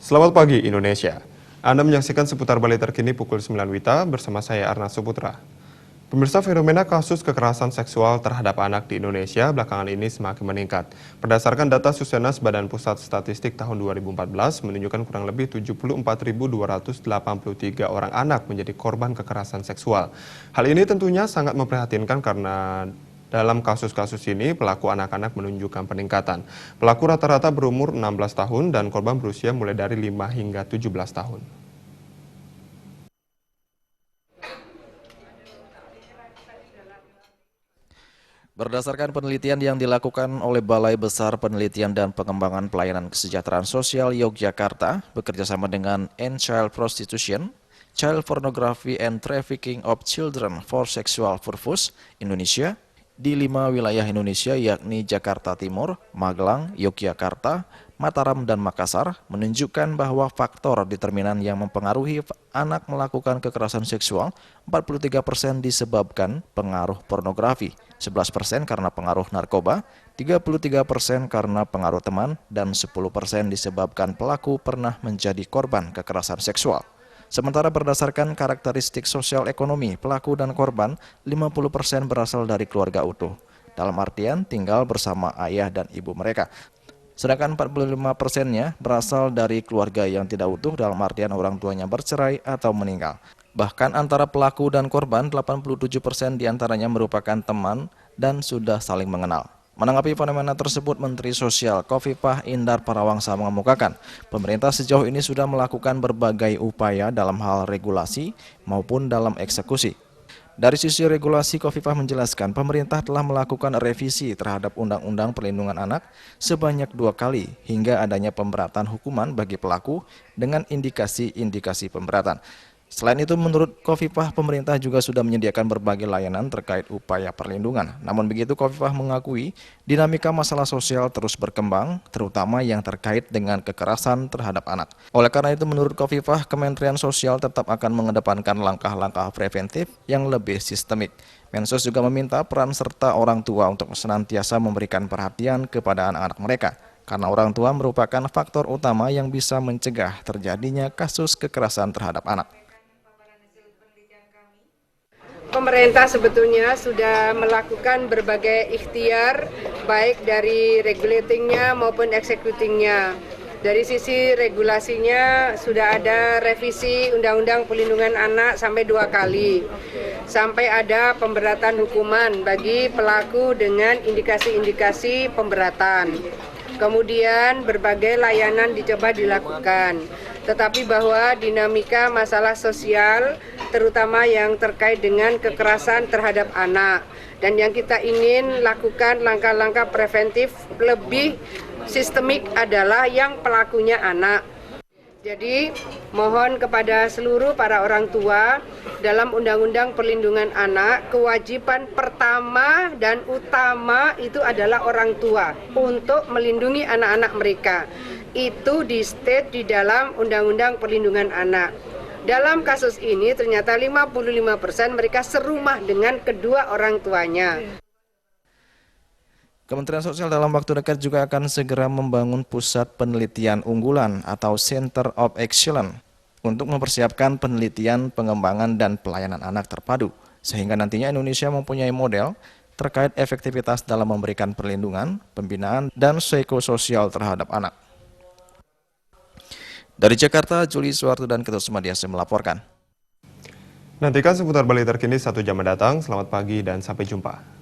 Selamat pagi Indonesia. Anda menyaksikan seputar Bali terkini pukul 9 WITA bersama saya Arna Suputra. Pemirsa, fenomena kasus kekerasan seksual terhadap anak di Indonesia belakangan ini semakin meningkat. Berdasarkan data Susenas Badan Pusat Statistik tahun 2014 menunjukkan kurang lebih 74.283 orang anak menjadi korban kekerasan seksual. Hal ini tentunya sangat memprihatinkan karena dalam kasus-kasus ini, pelaku anak-anak menunjukkan peningkatan. Pelaku rata-rata berumur 16 tahun dan korban berusia mulai dari 5 hingga 17 tahun. Berdasarkan penelitian yang dilakukan oleh Balai Besar Penelitian dan Pengembangan Pelayanan Kesejahteraan Sosial Yogyakarta bekerjasama dengan End Child Prostitution, Child Pornography and Trafficking of Children for Sexual Purpose Indonesia, di 5 wilayah Indonesia yakni Jakarta Timur, Magelang, Yogyakarta, Mataram, dan Makassar menunjukkan bahwa faktor determinan yang mempengaruhi anak melakukan kekerasan seksual 43% disebabkan pengaruh pornografi, 11% karena pengaruh narkoba, 33% karena pengaruh teman, dan 10% disebabkan pelaku pernah menjadi korban kekerasan seksual. Sementara berdasarkan karakteristik sosial ekonomi, pelaku dan korban 50% berasal dari keluarga utuh, dalam artian tinggal bersama ayah dan ibu mereka. Sedangkan 45%-nya berasal dari keluarga yang tidak utuh, dalam artian orang tuanya bercerai atau meninggal. Bahkan antara pelaku dan korban, 87% diantaranya merupakan teman dan sudah saling mengenal. Menanggapi fenomena tersebut, Menteri Sosial Khofifah Indar Parawangsa mengemukakan, pemerintah sejauh ini sudah melakukan berbagai upaya dalam hal regulasi maupun dalam eksekusi. Dari sisi regulasi, Khofifah menjelaskan pemerintah telah melakukan revisi terhadap Undang-Undang Perlindungan Anak sebanyak 2 kali hingga adanya pemberatan hukuman bagi pelaku dengan indikasi-indikasi pemberatan. Selain itu, menurut Khofifah, pemerintah juga sudah menyediakan berbagai layanan terkait upaya perlindungan. Namun begitu, Khofifah mengakui dinamika masalah sosial terus berkembang, terutama yang terkait dengan kekerasan terhadap anak. Oleh karena itu, menurut Khofifah, Kementerian Sosial tetap akan mengedepankan langkah-langkah preventif yang lebih sistemik. Mensos juga meminta peran serta orang tua untuk senantiasa memberikan perhatian kepada anak-anak mereka, karena orang tua merupakan faktor utama yang bisa mencegah terjadinya kasus kekerasan terhadap anak. Pemerintah sebetulnya sudah melakukan berbagai ikhtiar, baik dari regulatingnya maupun executingnya. Dari sisi regulasinya sudah ada revisi Undang-Undang Perlindungan Anak sampai 2 kali. Sampai ada pemberatan hukuman bagi pelaku dengan indikasi-indikasi pemberatan. Kemudian berbagai layanan dicoba dilakukan. Tetapi bahwa dinamika masalah sosial, terutama yang terkait dengan kekerasan terhadap anak, dan yang kita ingin lakukan langkah-langkah preventif lebih sistemik adalah yang pelakunya anak. Jadi mohon kepada seluruh para orang tua, dalam Undang-Undang Perlindungan Anak, kewajiban pertama dan utama itu adalah orang tua untuk melindungi anak-anak mereka. Itu di state di dalam Undang-Undang Perlindungan Anak. Dalam kasus ini ternyata 55% mereka serumah dengan kedua orang tuanya. Kementerian Sosial dalam waktu dekat juga akan segera membangun pusat penelitian unggulan atau Center of Excellence untuk mempersiapkan penelitian, pengembangan, dan pelayanan anak terpadu, sehingga nantinya Indonesia mempunyai model terkait efektivitas dalam memberikan perlindungan, pembinaan, dan psikososial terhadap anak. Dari Jakarta, Juli Suwarto dan Ketut Sumadiasa melaporkan. Nantikan seputar Bali terkini 1 jam mendatang. Selamat pagi dan sampai jumpa.